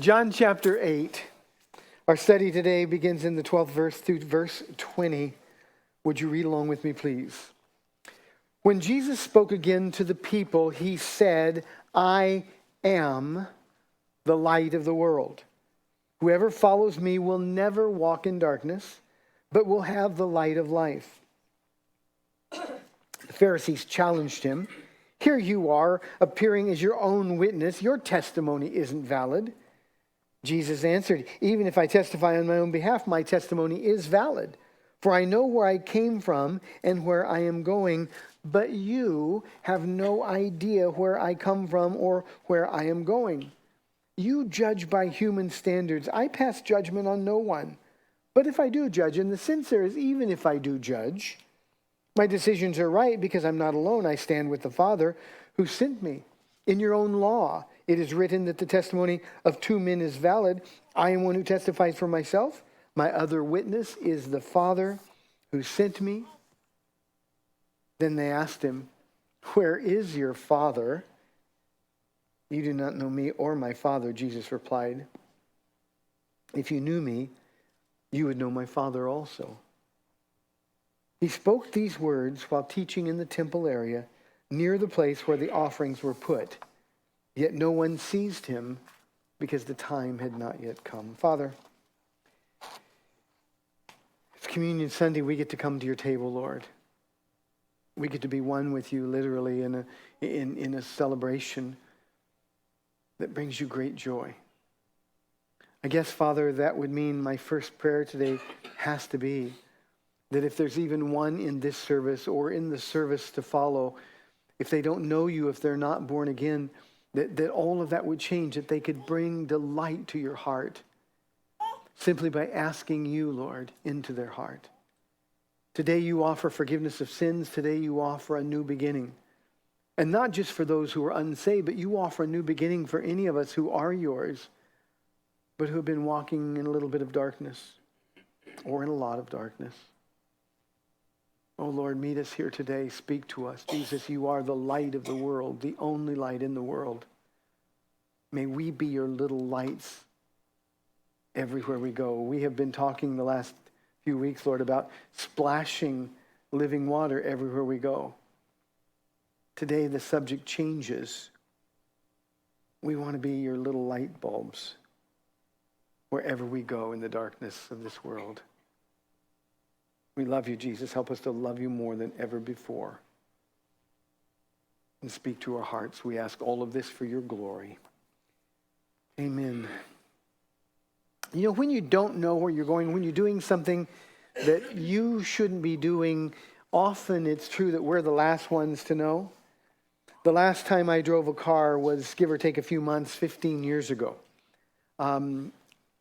John chapter 8. Our study today begins in the 12th verse through verse 20. Would you read along with me, please? When Jesus spoke again to the people, he said, I am the light of the world. Whoever follows me will never walk in darkness, but will have the light of life. The Pharisees challenged him. Here you are, appearing as your own witness. Your testimony isn't valid. Jesus answered, even if I testify on my own behalf, my testimony is valid. For I know where I came from and where I am going, but you have no idea where I come from or where I am going. You judge by human standards. I pass judgment on no one. But if I do judge, and the sense there is even if I do judge, my decisions are right because I'm not alone. I stand with the Father who sent me. In your own law, it is written that the testimony of two men is valid. I am one who testifies for myself. My other witness is the Father who sent me. Then they asked him, where is your Father? You do not know me or my Father, Jesus replied. If you knew me, you would know my Father also. He spoke these words while teaching in the temple area near the place where the offerings were put. Yet no one seized him because the time had not yet come. Father, it's Communion Sunday. We get to come to your table, Lord. We get to be one with you literally in a celebration that brings you great joy. I guess, Father, that would mean my first prayer today has to be that if there's even one in this service or in the service to follow, if they don't know you, if they're not born again, that all of that would change, that they could bring delight to your heart simply by asking you, Lord, into their heart. Today you offer forgiveness of sins. Today you offer a new beginning. And not just for those who are unsaved, but you offer a new beginning for any of us who are yours, but who have been walking in a little bit of darkness or in a lot of darkness. Oh, Lord, meet us here today. Speak to us. Jesus, you are the light of the world, the only light in the world. May we be your little lights everywhere we go. We have been talking the last few weeks, Lord, about splashing living water everywhere we go. Today, the subject changes. We want to be your little light bulbs wherever we go in the darkness of this world. We love you, Jesus. Help us to love you more than ever before. And speak to our hearts. We ask all of this for your glory. Amen. You know, when you don't know where you're going, when you're doing something that you shouldn't be doing, often it's true that we're the last ones to know. The last time I drove a car was, give or take a few months, 15 years ago.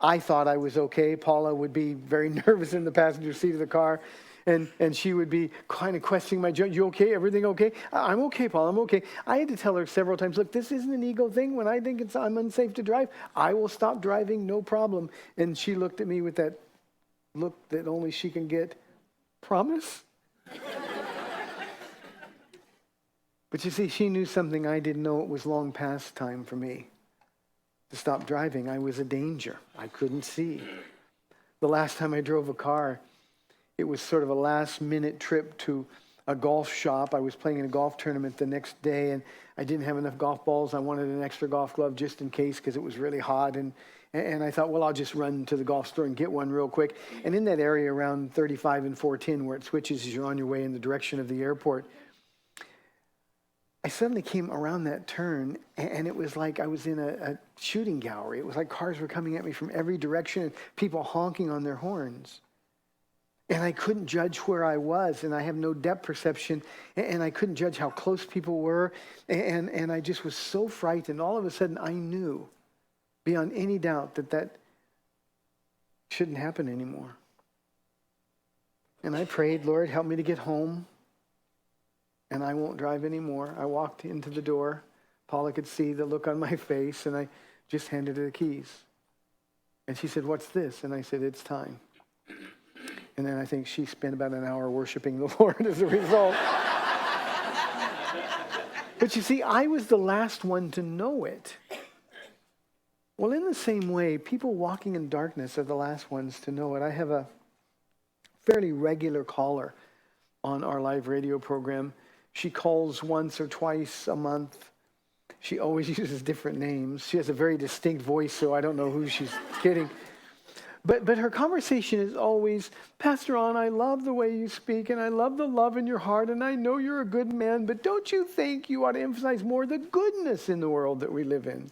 I thought I was okay. Paula would be very nervous in the passenger seat of the car, and she would be kind of questioning my judgment. You okay? Everything okay? I'm okay, Paula. I'm okay. I had to tell her several times, look, this isn't an ego thing. When I think I'm unsafe to drive, I will stop driving, no problem. And she looked at me with that look that only she can get. Promise? But you see, she knew something I didn't know. It was long past time for me to stop driving. I was a danger. I couldn't see. The last time I drove a car, it was sort of a last-minute trip to a golf shop. I was playing in a golf tournament the next day, and I didn't have enough golf balls. I wanted an extra golf glove just in case because it was really hot. And I thought, well, I'll just run to the golf store and get one real quick. And in that area around 35 and 410 where it switches as you're on your way in the direction of the airport, I suddenly came around that turn, and it was like I was in a shooting gallery. It was like cars were coming at me from every direction, and people honking on their horns. And I couldn't judge where I was, and I have no depth perception, and I couldn't judge how close people were, and I just was so frightened. All of a sudden, I knew, beyond any doubt, that shouldn't happen anymore. And I prayed, Lord, help me to get home. And I won't drive anymore. I walked into the door. Paula could see the look on my face, and I just handed her the keys. And she said, what's this? And I said, it's time. And then I think she spent about an hour worshiping the Lord as a result. But you see, I was the last one to know it. Well, in the same way, people walking in darkness are the last ones to know it. I have a fairly regular caller on our live radio program. She calls once or twice a month. She always uses different names. She has a very distinct voice, so I don't know who she's kidding. But her conversation is always, Pastor Ron, I love the way you speak, and I love the love in your heart, and I know you're a good man, but don't you think you ought to emphasize more the goodness in the world that we live in?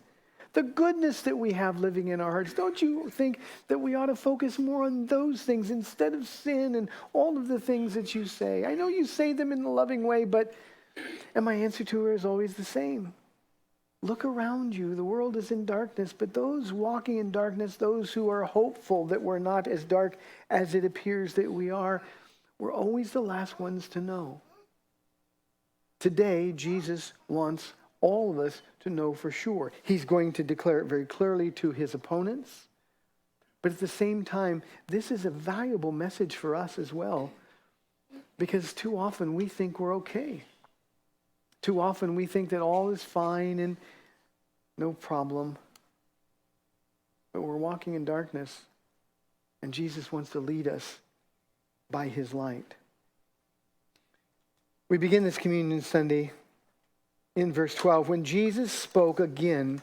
The goodness that we have living in our hearts. Don't you think that we ought to focus more on those things instead of sin and all of the things that you say? I know you say them in a loving way, and my answer to her is always the same. Look around you. The world is in darkness, but those walking in darkness, those who are hopeful that we're not as dark as it appears that we are, we're always the last ones to know. Today, Jesus wants all of us to know for sure. He's going to declare it very clearly to his opponents, but at the same time, this is a valuable message for us as well, because too often we think we're okay. Too often we think that all is fine and no problem. But we're walking in darkness, and Jesus wants to lead us by his light. We begin this Communion Sunday in verse 12, when Jesus spoke again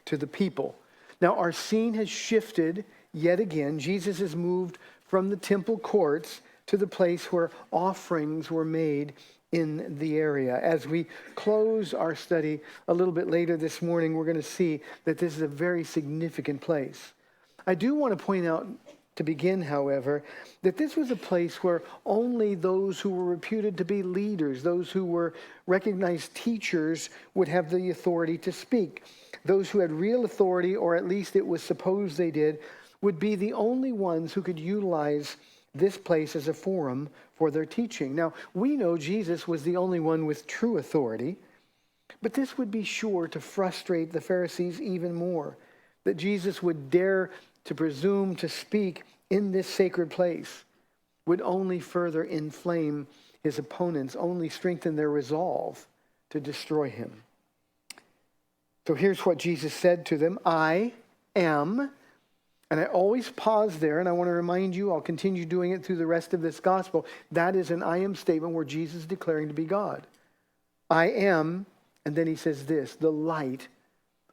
to the people. Now our scene has shifted yet again. Jesus has moved from the temple courts to the place where offerings were made in the area. As we close our study a little bit later this morning, we're going to see that this is a very significant place. I do want to point out to begin, however, that this was a place where only those who were reputed to be leaders, those who were recognized teachers, would have the authority to speak. Those who had real authority, or at least it was supposed they did, would be the only ones who could utilize this place as a forum for their teaching. Now, we know Jesus was the only one with true authority, but this would be sure to frustrate the Pharisees even more, that Jesus would dare to presume to speak in this sacred place would only further inflame his opponents, only strengthen their resolve to destroy him. So here's what Jesus said to them: I am. And I always pause there, and I want to remind you, I'll continue doing it through the rest of this gospel. That is an I am statement where Jesus is declaring to be God. I am, and then he says this, the light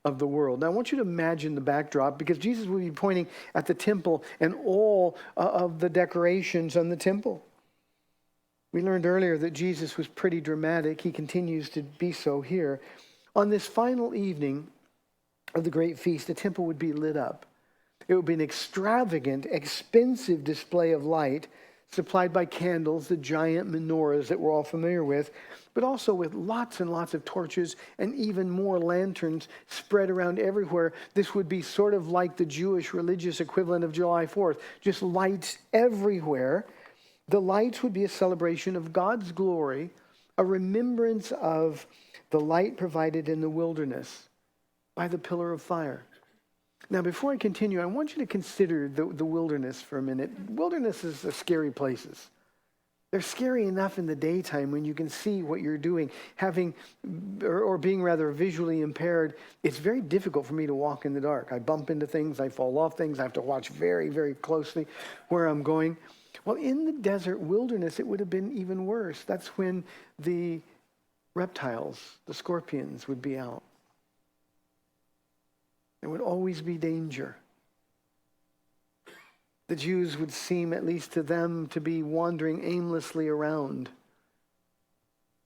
of the world. Now I want you to imagine the backdrop, because Jesus will be pointing at the temple and all of the decorations on the temple. We learned earlier that Jesus was pretty dramatic. He continues to be so here. On this final evening of the great feast, the temple would be lit up. It would be an extravagant, expensive display of light supplied by candles, the giant menorahs that we're all familiar with, but also with lots and lots of torches and even more lanterns spread around everywhere. This would be sort of like the Jewish religious equivalent of July 4th, just lights everywhere. The lights would be a celebration of God's glory, a remembrance of the light provided in the wilderness by the pillar of fire. Now, before I continue, I want you to consider the wilderness for a minute. Wildernesses are scary places. They're scary enough in the daytime when you can see what you're doing. Or being rather visually impaired, it's very difficult for me to walk in the dark. I bump into things, I fall off things, I have to watch very, very closely where I'm going. Well, in the desert wilderness, it would have been even worse. That's when the reptiles, the scorpions, would be out. There would always be danger. The Jews would seem, at least to them, to be wandering aimlessly around.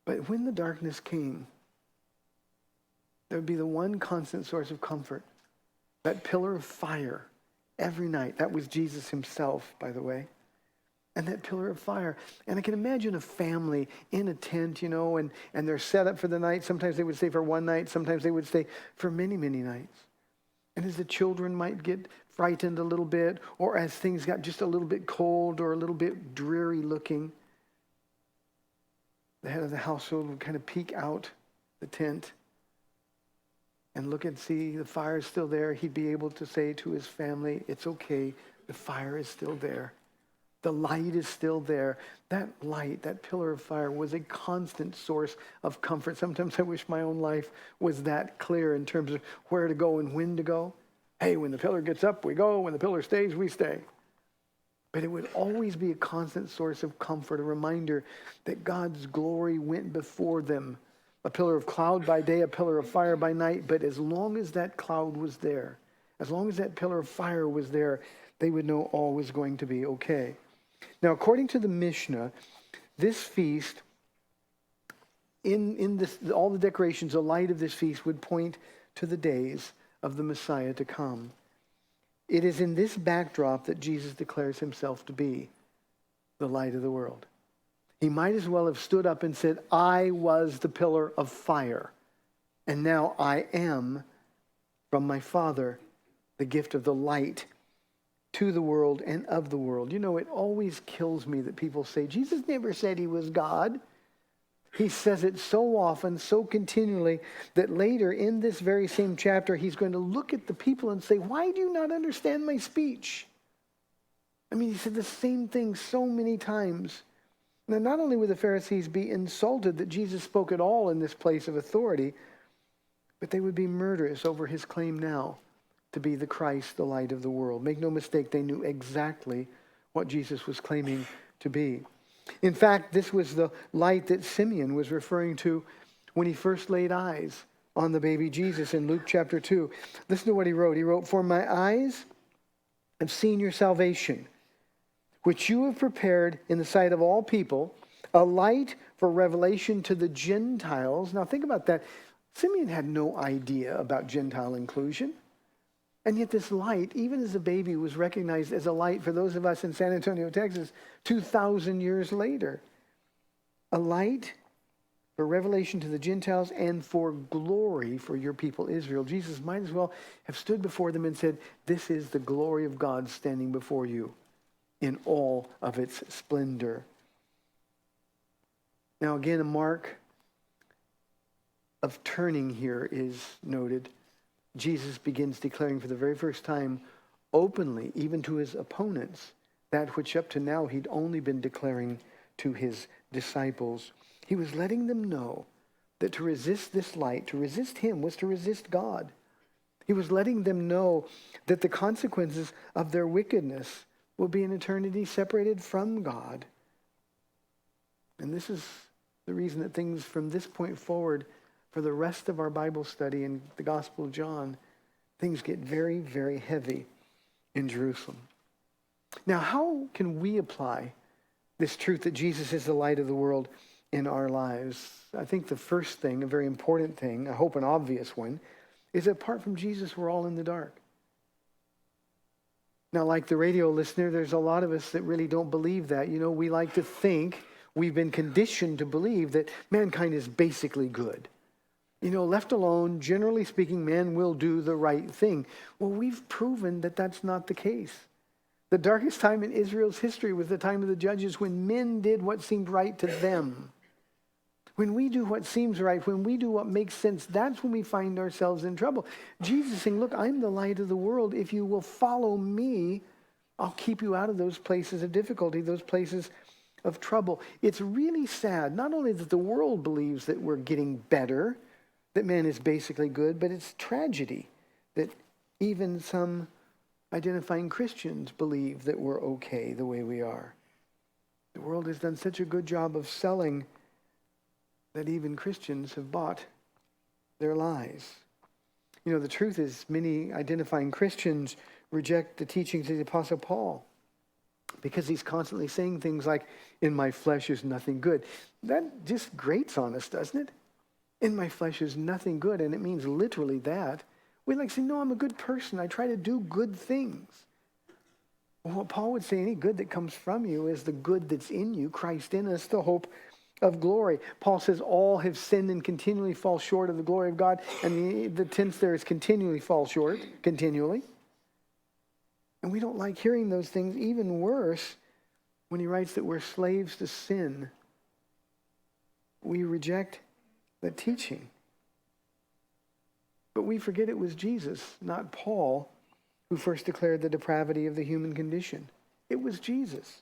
But when the darkness came, there would be the one constant source of comfort, that pillar of fire every night. That was Jesus himself, by the way. And that pillar of fire. And I can imagine a family in a tent, and they're set up for the night. Sometimes they would stay for one night. Sometimes they would stay for many, many nights. And as the children might get frightened a little bit, or as things got just a little bit cold or a little bit dreary looking, the head of the household would kind of peek out the tent and look and see the fire is still there. He'd be able to say to his family, it's okay, the fire is still there. The light is still there. That light, that pillar of fire, was a constant source of comfort. Sometimes I wish my own life was that clear in terms of where to go and when to go. Hey, when the pillar gets up, we go. When the pillar stays, we stay. But it would always be a constant source of comfort, a reminder that God's glory went before them. A pillar of cloud by day, a pillar of fire by night. But as long as that cloud was there, as long as that pillar of fire was there, they would know all was going to be okay. Now, according to the Mishnah, this feast, in this, all the decorations, the light of this feast would point to the days of the Messiah to come. It is in this backdrop that Jesus declares himself to be the light of the world. He might as well have stood up and said, I was the pillar of fire, and now I am from my Father the gift of the light to the world and of the world. You know, it always kills me that people say, Jesus never said he was God. He says it so often, so continually, that later in this very same chapter, he's going to look at the people and say, why do you not understand my speech? I mean, he said the same thing so many times. Now, not only would the Pharisees be insulted that Jesus spoke at all in this place of authority, but they would be murderous over his claim now to be the Christ, the light of the world. Make no mistake, they knew exactly what Jesus was claiming to be. In fact, this was the light that Simeon was referring to when he first laid eyes on the baby Jesus in Luke chapter 2. Listen to what he wrote. He wrote, for my eyes have seen your salvation, which you have prepared in the sight of all people, a light for revelation to the Gentiles. Now think about that. Simeon had no idea about Gentile inclusion. And yet this light, even as a baby, was recognized as a light for those of us in San Antonio, Texas, 2,000 years later. A light for revelation to the Gentiles and for glory for your people Israel. Jesus might as well have stood before them and said, this is the glory of God standing before you in all of its splendor. Now again, a mark of turning here is noted. Jesus begins declaring for the very first time openly, even to his opponents, that which up to now he'd only been declaring to his disciples. He was letting them know that to resist this light, to resist him, was to resist God. He was letting them know that the consequences of their wickedness will be an eternity separated from God. And this is the reason that things from this point forward, for the rest of our Bible study in the Gospel of John, things get very, very heavy in Jerusalem. Now, how can we apply this truth that Jesus is the light of the world in our lives? I think the first thing, a very important thing, I hope an obvious one, is that apart from Jesus, we're all in the dark. Now, like the radio listener, there's a lot of us that really don't believe that. You know, we like to think, we've been conditioned to believe that mankind is basically good. You know, left alone, generally speaking, man will do the right thing. Well, we've proven that that's not the case. The darkest time in Israel's history was the time of the judges, when men did what seemed right to them. When we do what seems right, when we do what makes sense, that's when we find ourselves in trouble. Jesus saying, look, I'm the light of the world. If you will follow me, I'll keep you out of those places of difficulty, those places of trouble. It's really sad, not only that the world believes that we're getting better, that man is basically good, but it's tragedy that even some identifying Christians believe that we're okay the way we are. The world has done such a good job of selling that even Christians have bought their lies. You know, the truth is many identifying Christians reject the teachings of the Apostle Paul because he's constantly saying things like, in my flesh is nothing good. That just grates on us, doesn't it? In my flesh is nothing good, and it means literally that. We like to say, no, I'm a good person. I try to do good things. Well, what Paul would say, any good that comes from you is the good that's in you, Christ in us, the hope of glory. Paul says all have sinned and continually fall short of the glory of God, and the tense there is continually fall short, continually. And we don't like hearing those things. Even worse, when he writes that we're slaves to sin, we reject that teaching. But we forget it was Jesus, not Paul, who first declared the depravity of the human condition. It was Jesus.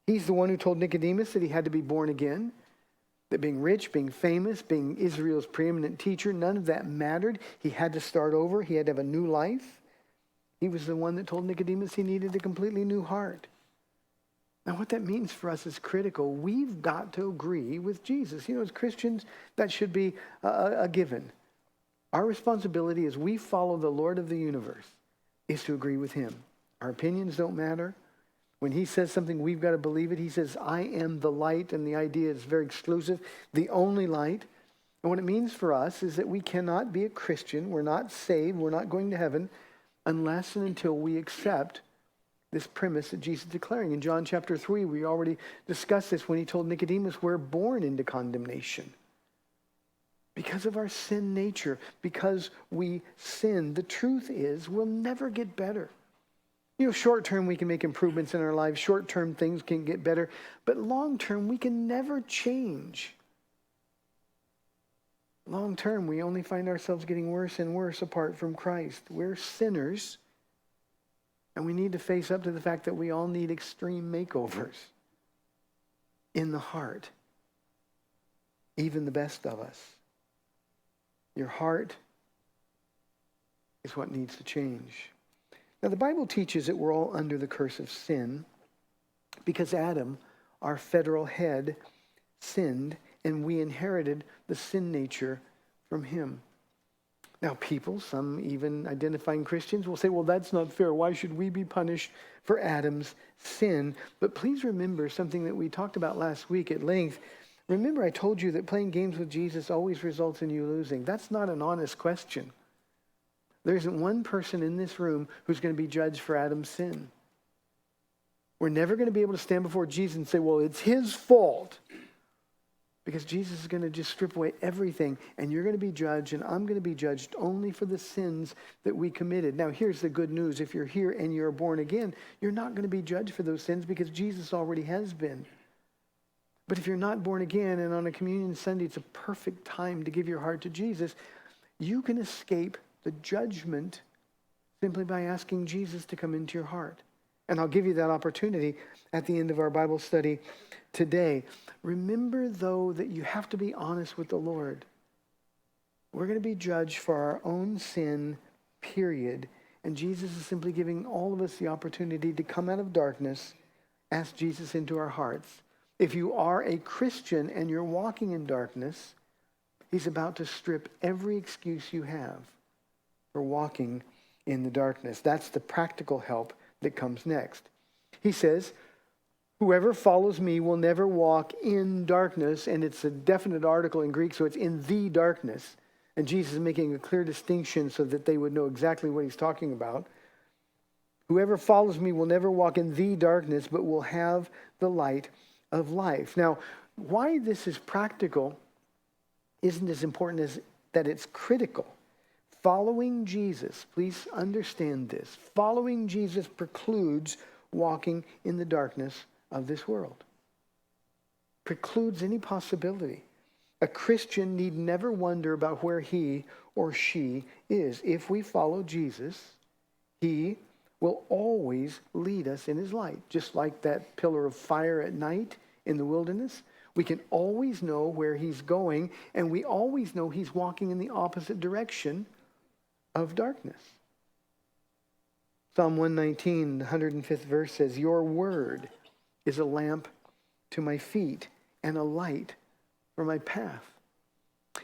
He's the one who told Nicodemus that he had to be born again, that being rich, being famous, being Israel's preeminent teacher, none of that mattered. He had to start over. He had to have a new life. He was the one that told Nicodemus he needed a completely new heart. Now, what that means for us is critical. We've got to agree with Jesus. As Christians, that should be a given. Our responsibility as we follow the Lord of the universe is to agree with him. Our opinions don't matter. When he says something, we've got to believe it. He says, I am the light, and the idea is very exclusive, the only light. And what it means for us is that we cannot be a Christian. We're not saved. We're not going to heaven unless and until we accept this premise that Jesus is declaring. In John chapter 3, we already discussed this when he told Nicodemus, we're born into condemnation because of our sin nature, because we sin. The truth is, we'll never get better. Short term, we can make improvements in our lives. Short term, things can get better. But long term, we can never change. Long term, we only find ourselves getting worse and worse apart from Christ. We're sinners, and we need to face up to the fact that we all need extreme makeovers in the heart, even the best of us. Your heart is what needs to change. Now, the Bible teaches that we're all under the curse of sin because Adam, our federal head, sinned, and we inherited the sin nature from him. Now, people, some even identifying Christians, will say, well, that's not fair. Why should we be punished for Adam's sin? But please remember something that we talked about last week at length. Remember, I told you that playing games with Jesus always results in you losing. That's not an honest question. There isn't one person in this room who's going to be judged for Adam's sin. We're never going to be able to stand before Jesus and say, well, it's his fault. Because Jesus is going to just strip away everything, and you're going to be judged, and I'm going to be judged only for the sins that we committed. Now, here's the good news. If you're here and you're born again, you're not going to be judged for those sins because Jesus already has been. But if you're not born again, and on a communion Sunday, it's a perfect time to give your heart to Jesus, you can escape the judgment simply by asking Jesus to come into your heart. And I'll give you that opportunity at the end of our Bible study today. Remember, though, that you have to be honest with the Lord. We're going to be judged for our own sin, period. And Jesus is simply giving all of us the opportunity to come out of darkness, ask Jesus into our hearts. If you are a Christian and you're walking in darkness, he's about to strip every excuse you have for walking in the darkness. That's the practical help that comes next. He says, whoever follows me will never walk in darkness, and it's a definite article in Greek, so it's in the darkness. And Jesus is making a clear distinction so that they would know exactly what he's talking about. Whoever follows me will never walk in the darkness, but will have the light of life. Now, why this is practical isn't as important as that it's critical. Following Jesus, please understand this, following Jesus precludes walking in the darkness of this world. Precludes any possibility. A Christian need never wonder about where he or she is. If we follow Jesus, he will always lead us in his light. Just like that pillar of fire at night in the wilderness, we can always know where he's going, and we always know he's walking in the opposite direction of darkness. Psalm 119, the 105th verse says, your word is a lamp to my feet and a light for my path.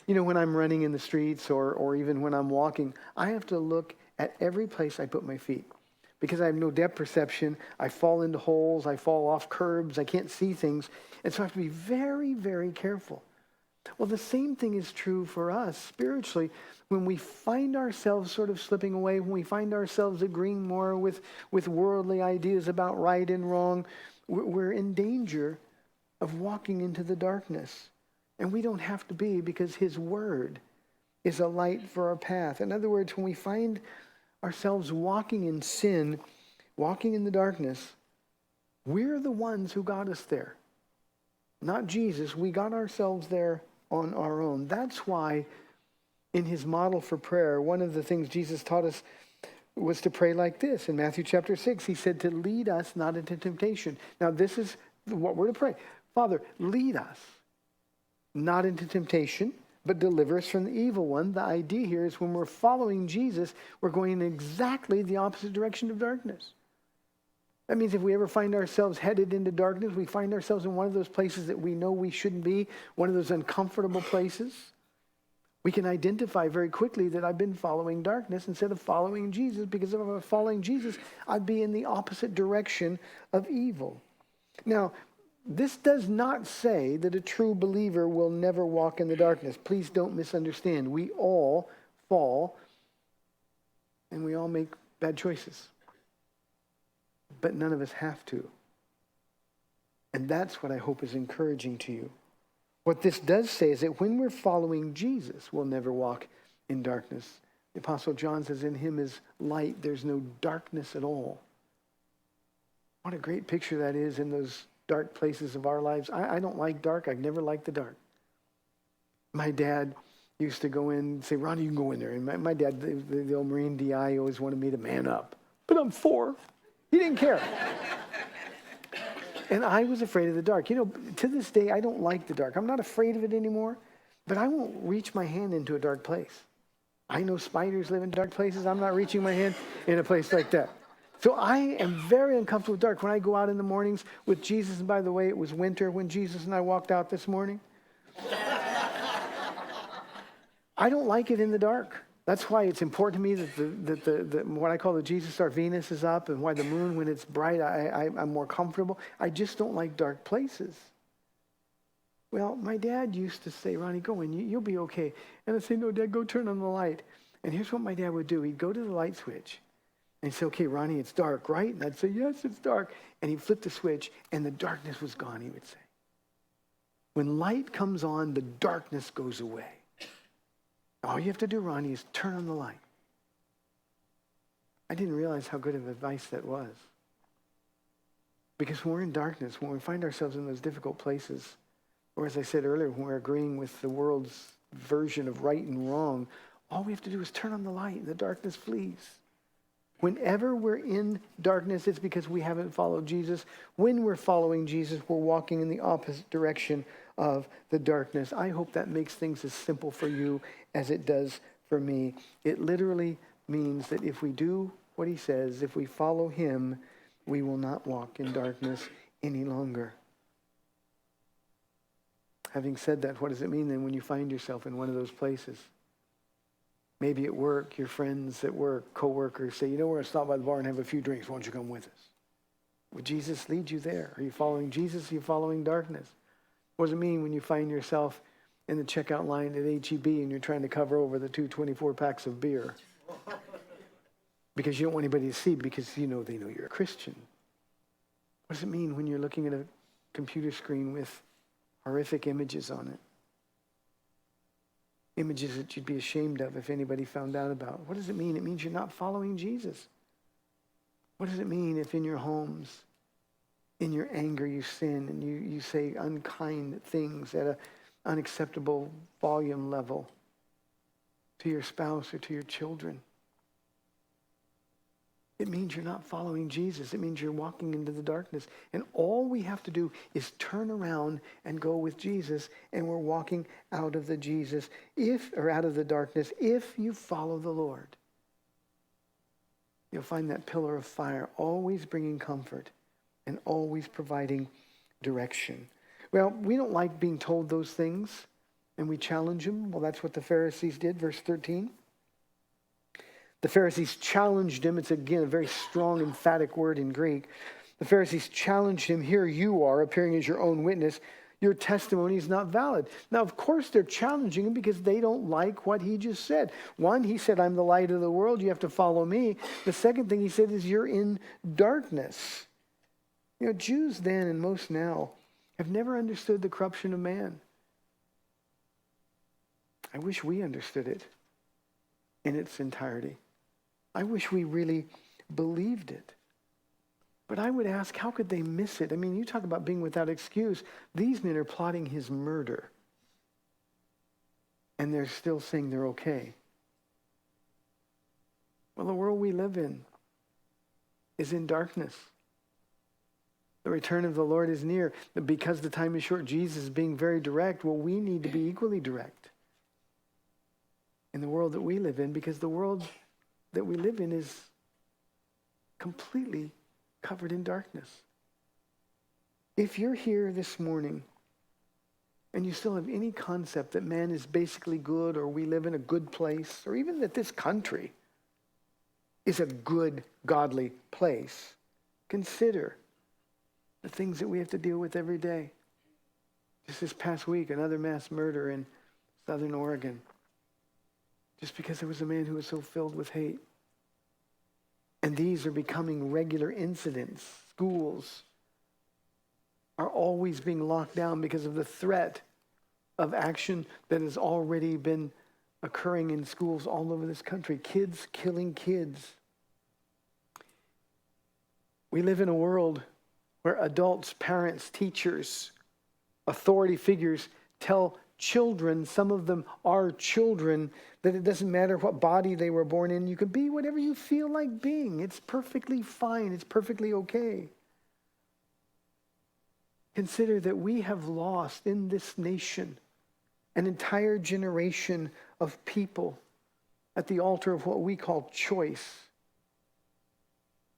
When I'm running in the streets or even when I'm walking, I have to look at every place I put my feet. Because I have no depth perception, I fall into holes, I fall off curbs, I can't see things. And so I have to be very, very careful. Well, the same thing is true for us spiritually. When we find ourselves sort of slipping away, when we find ourselves agreeing more with worldly ideas about right and wrong, we're in danger of walking into the darkness. And we don't have to be, because his word is a light for our path. In other words, when we find ourselves walking in sin, walking in the darkness, we're the ones who got us there. Not Jesus. We got ourselves there on our own. That's why in his model for prayer, one of the things Jesus taught us was to pray like this. In Matthew chapter 6, he said to lead us not into temptation. Now this is what we're to pray. Father, lead us not into temptation, but deliver us from the evil one. The idea here is when we're following Jesus, we're going in exactly the opposite direction of darkness. That means if we ever find ourselves headed into darkness, we find ourselves in one of those places that we know we shouldn't be, one of those uncomfortable places, we can identify very quickly that I've been following darkness instead of following Jesus, because if I was following Jesus, I'd be in the opposite direction of evil. Now, this does not say that a true believer will never walk in the darkness. Please don't misunderstand. We all fall and we all make bad choices. But none of us have to. And that's what I hope is encouraging to you. What this does say is that when we're following Jesus, we'll never walk in darkness. The Apostle John says, in him is light. There's no darkness at all. What a great picture that is in those dark places of our lives. I don't like dark. I've never liked the dark. My dad used to go in and say, Ronnie, you can go in there. And my dad, the old Marine DI, always wanted me to man up. But I'm 4. He didn't care. And I was afraid of the dark. You know, to this day, I don't like the dark. I'm not afraid of it anymore, but I won't reach my hand into a dark place. I know spiders live in dark places. I'm not reaching my hand in a place like that. So I am very uncomfortable with dark. When I go out in the mornings with Jesus, and by the way, it was winter when Jesus and I walked out this morning. I don't like it in the dark. That's why it's important to me that the what I call the Jesus star Venus is up, and why the moon, when it's bright, I'm more comfortable. I just don't like dark places. Well, my dad used to say, Ronnie, go in, you'll be okay. And I'd say, no, Dad, go turn on the light. And here's what my dad would do. He'd go to the light switch. And he'd say, okay, Ronnie, it's dark, right? And I'd say, yes, it's dark. And he'd flip the switch, and the darkness was gone, he would say. When light comes on, the darkness goes away. All you have to do, Ronnie, is turn on the light. I didn't realize how good of advice that was. Because when we're in darkness, when we find ourselves in those difficult places, or as I said earlier, when we're agreeing with the world's version of right and wrong, all we have to do is turn on the light and the darkness flees. Whenever we're in darkness, it's because we haven't followed Jesus. When we're following Jesus, we're walking in the opposite direction of the darkness. I hope that makes things as simple for you as it does for me. It literally means that if we do what he says, if we follow him, we will not walk in darkness any longer. Having said that, what does it mean then when you find yourself in one of those places? Maybe at work, your friends at work, co-workers say, you know, we're going to stop by the bar and have a few drinks. Why don't you come with us? Would Jesus lead you there? Are you following Jesus? Are you following darkness? What does it mean when you find yourself in the checkout line at H-E-B and you're trying to cover over the 2 24-packs of beer? Because you don't want anybody to see, because you know they know you're a Christian. What does it mean when you're looking at a computer screen with horrific images on it? Images that you'd be ashamed of if anybody found out about. What does it mean? It means you're not following Jesus. What does it mean if in your homes, in your anger, you sin and you say unkind things at an unacceptable volume level to your spouse or to your children? It means you're not following Jesus. It means you're walking into the darkness. And all we have to do is turn around and go with Jesus, and we're walking out of the out of the darkness, if you follow the Lord. You'll find that pillar of fire always bringing comfort and always providing direction. Well, we don't like being told those things, and we challenge them. Well, that's what the Pharisees did, verse 13. The Pharisees challenged him. It's, again, a very strong, emphatic word in Greek. The Pharisees challenged him. Here you are, appearing as your own witness. Your testimony is not valid. Now, of course, they're challenging him because they don't like what he just said. One, he said, I'm the light of the world. You have to follow me. The second thing he said is, you're in darkness. You know, Jews then and most now have never understood the corruption of man. I wish we understood it in its entirety. I wish we really believed it. But I would ask, how could they miss it? I mean, you talk about being without excuse. These men are plotting his murder. And they're still saying they're okay. Well, the world we live in is in darkness. The return of the Lord is near. Because the time is short, Jesus is being very direct. Well, we need to be equally direct. in the world that we live in, because the world that we live in is completely covered in darkness. If you're here this morning and you still have any concept that man is basically good, or we live in a good place, or even that this country is a good, godly place, consider the things that we have to deal with every day. Just this past week, another mass murder in Southern Oregon, just because there was a man who was so filled with hate. And these are becoming regular incidents. Schools are always being locked down because of the threat of action that has already been occurring in schools all over this country. Kids killing kids. We live in a world where adults, parents, teachers, authority figures tell children, some of them are children, that it doesn't matter what body they were born in. You can be whatever you feel like being. It's perfectly fine. It's perfectly okay. Consider that we have lost in this nation an entire generation of people at the altar of what we call choice.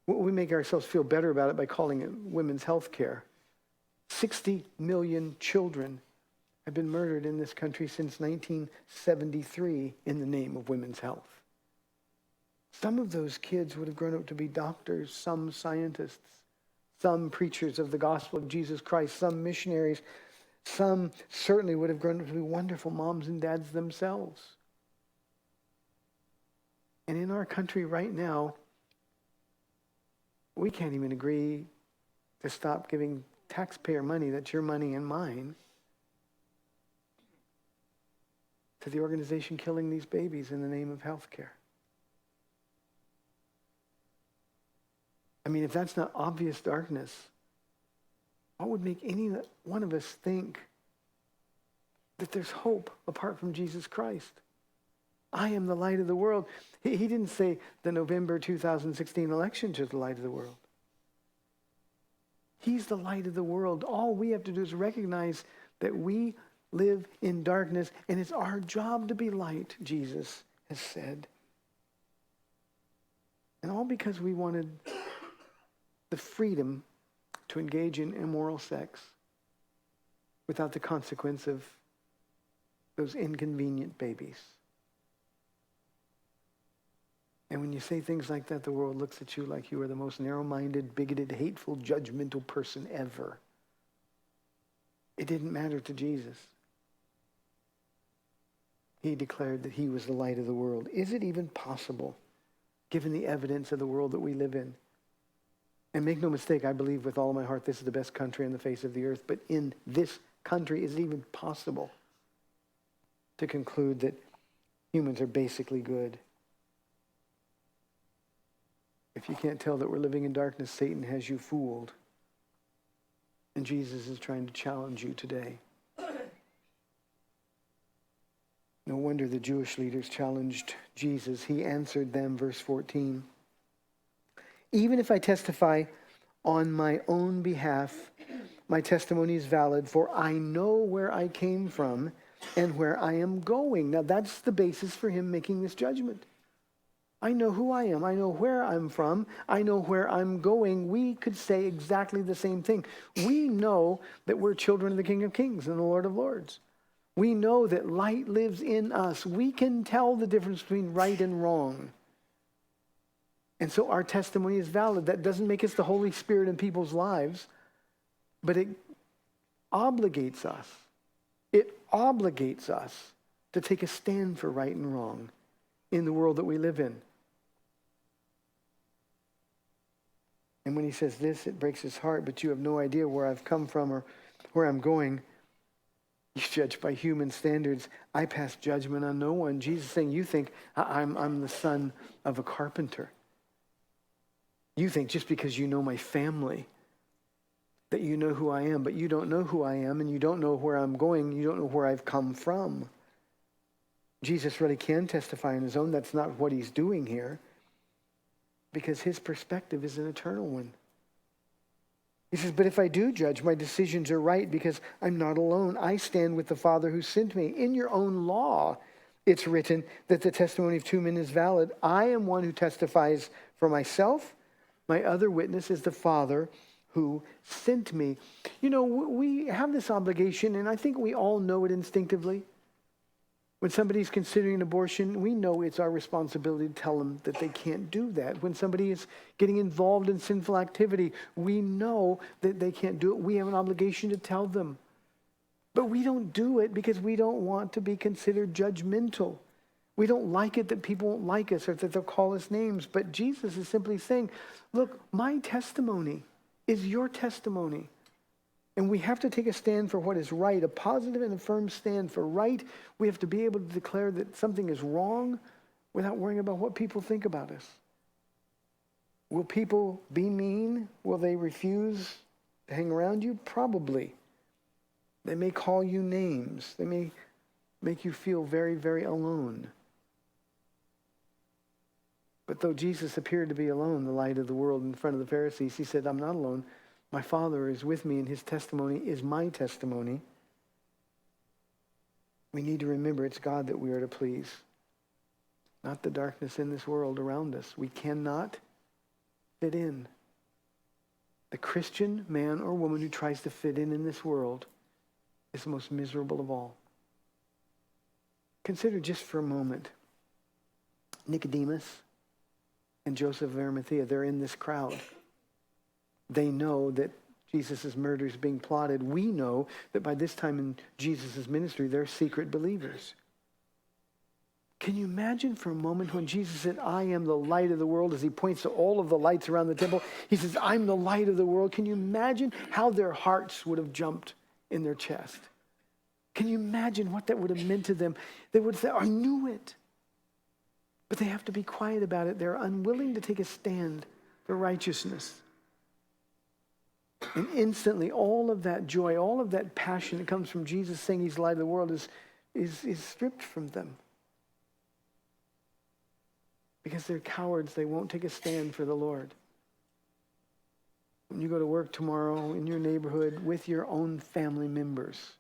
We make ourselves feel better about it by calling it women's health care. 60 million children have been murdered in this country since 1973 in the name of women's health. Some of those kids would have grown up to be doctors, some scientists, some preachers of the gospel of Jesus Christ, some missionaries. Some certainly would have grown up to be wonderful moms and dads themselves. And in our country right now, we can't even agree to stop giving taxpayer money, that's your money and mine, to the organization killing these babies in the name of health care. I mean, if that's not obvious darkness, what would make any one of us think that there's hope apart from Jesus Christ? I am the light of the world. He didn't say the November 2016 election is the light of the world. He's the light of the world. All we have to do is recognize that we live in darkness, and it's our job to be light, Jesus has said. And all because we wanted the freedom to engage in immoral sex without the consequence of those inconvenient babies. And when you say things like that, the world looks at you like you are the most narrow-minded, bigoted, hateful, judgmental person ever. It didn't matter to Jesus. He declared that he was the light of the world. Is it even possible, given the evidence of the world that we live in? And make no mistake, I believe with all of my heart this is the best country on the face of the earth. But in this country, is it even possible to conclude that humans are basically good? If you can't tell that we're living in darkness, Satan has you fooled. And Jesus is trying to challenge you today. No wonder the Jewish leaders challenged Jesus. He answered them, verse 14. Even if I testify on my own behalf, my testimony is valid, for I know where I came from and where I am going. Now that's the basis for him making this judgment. I know who I am. I know where I'm from. I know where I'm going. We could say exactly the same thing. We know that we're children of the King of Kings and the Lord of Lords. We know that light lives in us. We can tell the difference between right and wrong. And so our testimony is valid. That doesn't make us the Holy Spirit in people's lives, but it obligates us. It obligates us to take a stand for right and wrong in the world that we live in. And when he says this, it breaks his heart, but you have no idea where I've come from or where I'm going. You judge by human standards. I pass judgment on no one. Jesus is saying, you think I'm the son of a carpenter. You think just because you know my family that you know who I am, but you don't know who I am, and you don't know where I'm going. You don't know where I've come from. Jesus really can testify on his own. That's not what he's doing here, because his perspective is an eternal one. He says, but if I do judge, my decisions are right because I'm not alone. I stand with the Father who sent me. In your own law, it's written that the testimony of two men is valid. I am one who testifies for myself. My other witness is the Father who sent me. You know, we have this obligation, and I think we all know it instinctively. When somebody's considering abortion, we know it's our responsibility to tell them that they can't do that. When somebody is getting involved in sinful activity, we know that they can't do it. We have an obligation to tell them. But we don't do it because we don't want to be considered judgmental. We don't like it that people won't like us or that they'll call us names. But Jesus is simply saying, look, my testimony is your testimony. And we have to take a stand for what is right, a positive and a firm stand for right. We have to be able to declare that something is wrong without worrying about what people think about us. Will people be mean? Will they refuse to hang around you? Probably. They may call you names. They may make you feel very, very alone. But though Jesus appeared to be alone, the light of the world in front of the Pharisees, he said, I'm not alone. My Father is with me, and his testimony is my testimony. We need to remember it's God that we are to please, not the darkness in this world around us. We cannot fit in. The Christian man or woman who tries to fit in this world is the most miserable of all. Consider just for a moment Nicodemus and Joseph of Arimathea. They're in this crowd. They know that Jesus' murder is being plotted. We know that by this time in Jesus' ministry, they're secret believers. Can you imagine for a moment when Jesus said, I am the light of the world, as he points to all of the lights around the temple? He says, I'm the light of the world. Can you imagine how their hearts would have jumped in their chest? Can you imagine what that would have meant to them? They would say, I knew it. But they have to be quiet about it. They're unwilling to take a stand for righteousness. And instantly, all of that joy, all of that passion that comes from Jesus saying he's the light of the world is stripped from them. Because they're cowards, they won't take a stand for the Lord. When you go to work tomorrow in your neighborhood with your own family members,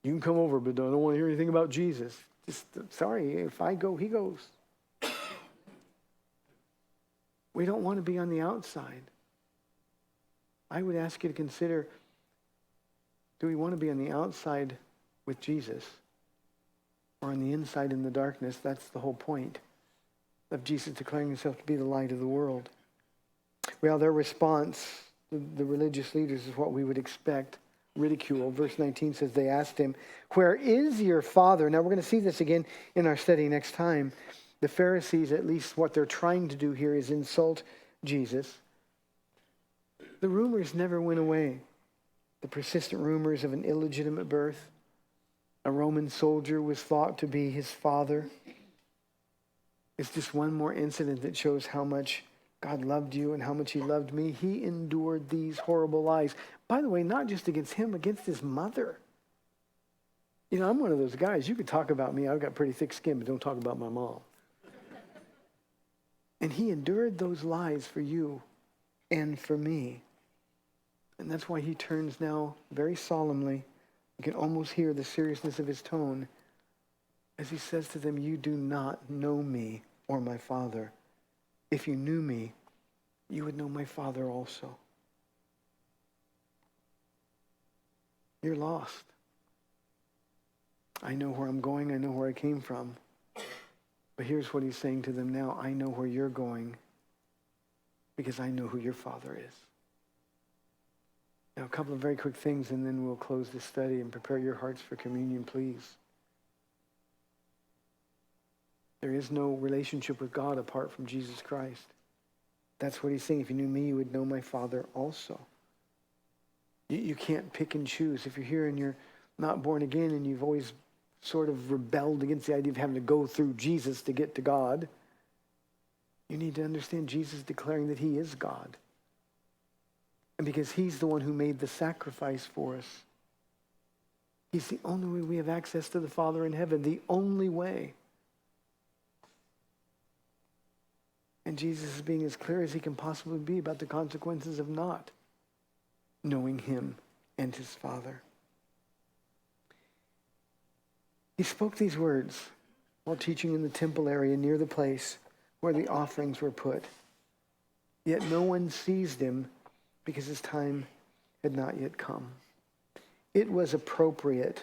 you can come over, but I don't want to hear anything about Jesus. Just, sorry, if I go, he goes. We don't want to be on the outside. I would ask you to consider, do we want to be on the outside with Jesus or on the inside in the darkness? That's the whole point of Jesus declaring himself to be the light of the world. Well, their response, the religious leaders, is what we would expect. Ridicule. Verse 19 says they asked him, where is your Father? Now we're going to see this again in our study next time. The Pharisees, at least what they're trying to do here is insult Jesus. The rumors never went away. The persistent rumors of an illegitimate birth. A Roman soldier was thought to be his father. It's just one more incident that shows how much God loved you and how much he loved me. He endured these horrible lies. By the way, not just against him, against his mother. You know, I'm one of those guys. You could talk about me. I've got pretty thick skin, but don't talk about my mom. And he endured those lies for you and for me. And that's why he turns now very solemnly. You can almost hear the seriousness of his tone as he says to them, you do not know me or my Father. If you knew me, you would know my Father also. You're lost. I know where I'm going. I know where I came from. But here's what he's saying to them now. I know where you're going because I know who your Father is. Now, a couple of very quick things, and then we'll close this study and prepare your hearts for communion, please. There is no relationship with God apart from Jesus Christ. That's what he's saying. If you knew me, you would know my Father also. You can't pick and choose. If you're here and you're not born again and you've always sort of rebelled against the idea of having to go through Jesus to get to God, you need to understand Jesus declaring that he is God. And because he's the one who made the sacrifice for us. He's the only way we have access to the Father in heaven, the only way. And Jesus is being as clear as he can possibly be about the consequences of not knowing him and his Father. He spoke these words while teaching in the temple area near the place where the offerings were put. Yet no one seized him because his time had not yet come. It was appropriate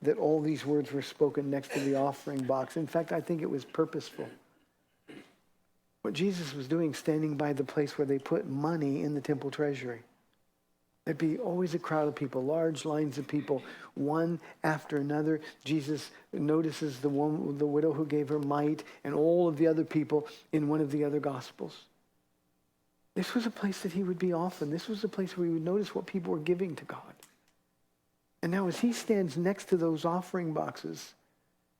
that all these words were spoken next to the offering box. In fact, I think it was purposeful. What Jesus was doing, standing by the place where they put money in the temple treasury. There'd be always a crowd of people, large lines of people, one after another. Jesus notices the widow who gave her mite, and all of the other people in one of the other Gospels. This was a place that he would be often. This was a place where he would notice what people were giving to God. And now as he stands next to those offering boxes,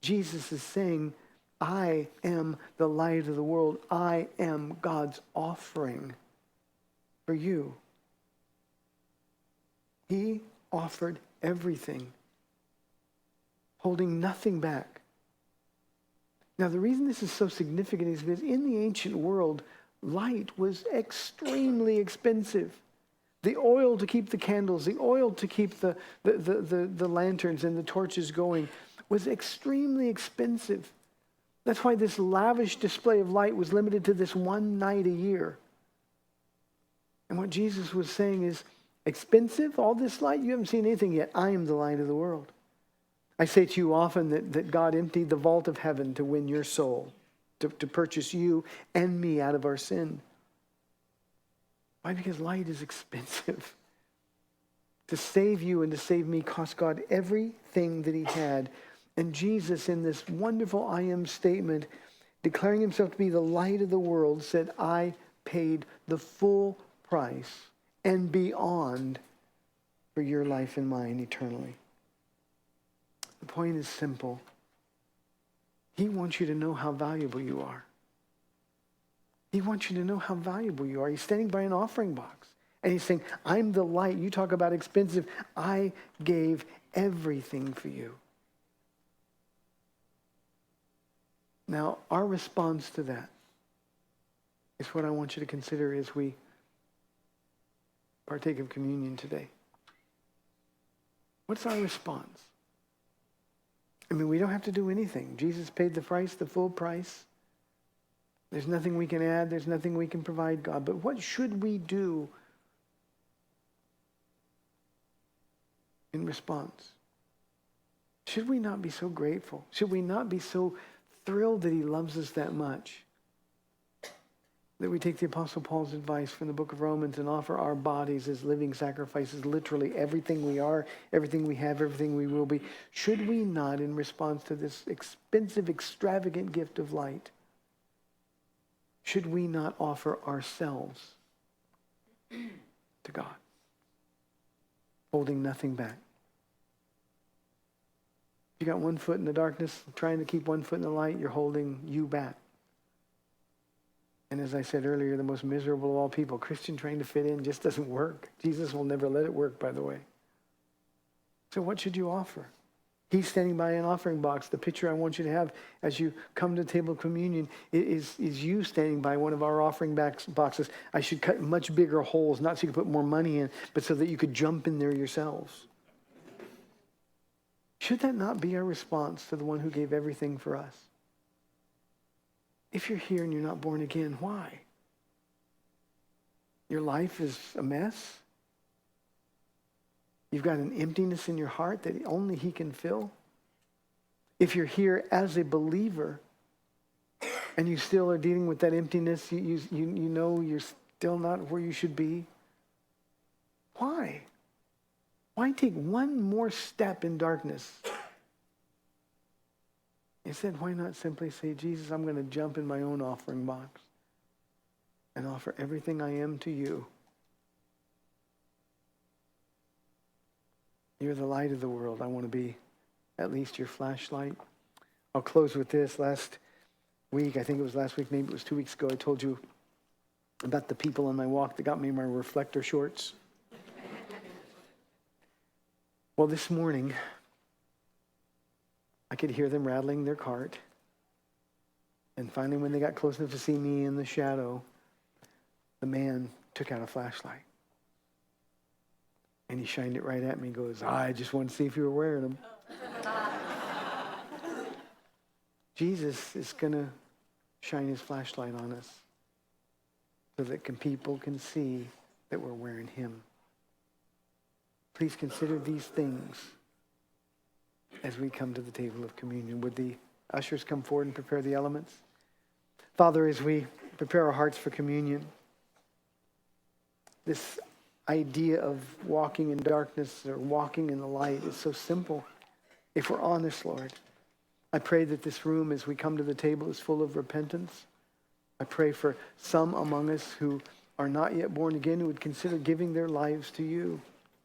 Jesus is saying, I am the light of the world. I am God's offering for you. He offered everything, holding nothing back. Now, the reason this is so significant is because in the ancient world, light was extremely expensive. The oil to keep the candles, the oil to keep the lanterns and the torches going was extremely expensive. That's why this lavish display of light was limited to this one night a year. And what Jesus was saying is, expensive, all this light? You haven't seen anything yet. I am the light of the world. I say to you often that God emptied the vault of heaven to win your soul, to purchase you and me out of our sin. Why? Because light is expensive. To save you and to save me cost God everything that he had. And Jesus, in this wonderful I am statement, declaring himself to be the light of the world, said, I paid the full price and beyond for your life and mine eternally. The point is simple. He wants you to know how valuable you are. He wants you to know how valuable you are. He's standing by an offering box. And he's saying, I'm the light. You talk about expensive. I gave everything for you. Now, our response to that is what I want you to consider as we partake of communion today. What's our response? I mean, we don't have to do anything. Jesus paid the price, the full price. There's nothing we can add. There's nothing we can provide God. But what should we do in response? Should we not be so grateful? Should we not be so thrilled that he loves us that much? That we take the Apostle Paul's advice from the book of Romans and offer our bodies as living sacrifices, literally everything we are, everything we have, everything we will be. Should we not, in response to this expensive, extravagant gift of light, should we not offer ourselves to God, holding nothing back? If you got one foot in the darkness, trying to keep one foot in the light, you're holding you back. And as I said earlier, the most miserable of all people, Christian trying to fit in just doesn't work. Jesus will never let it work, by the way. So what should you offer? He's standing by an offering box. The picture I want you to have as you come to the table of communion is you standing by one of our offering boxes. I should cut much bigger holes, not so you could put more money in, but so that you could jump in there yourselves. Should that not be our response to the one who gave everything for us? If you're here and you're not born again, why? Your life is a mess? You've got an emptiness in your heart that only he can fill? If you're here as a believer and you still are dealing with that emptiness, you know you're still not where you should be, why? Why take one more step in darkness? Instead, why not simply say, Jesus, I'm going to jump in my own offering box and offer everything I am to you. You're the light of the world. I want to be at least your flashlight. I'll close with this. Last week, I think it was last week, maybe it was 2 weeks ago, I told you about the people on my walk that got me my reflector shorts. Well, this morning, I could hear them rattling their cart. And finally, when they got close enough to see me in the shadow, the man took out a flashlight. And he shined it right at me and goes, I just wanted to see if you were wearing them. Jesus is going to shine his flashlight on us so that people can see that we're wearing him. Please consider these things as we come to the table of communion. Would the ushers come forward and prepare the elements? Father, as we prepare our hearts for communion, this idea of walking in darkness or walking in the light is so simple if we're honest, Lord. I pray that this room, as we come to the table, is full of repentance. I pray for some among us who are not yet born again, who would consider giving their lives to you.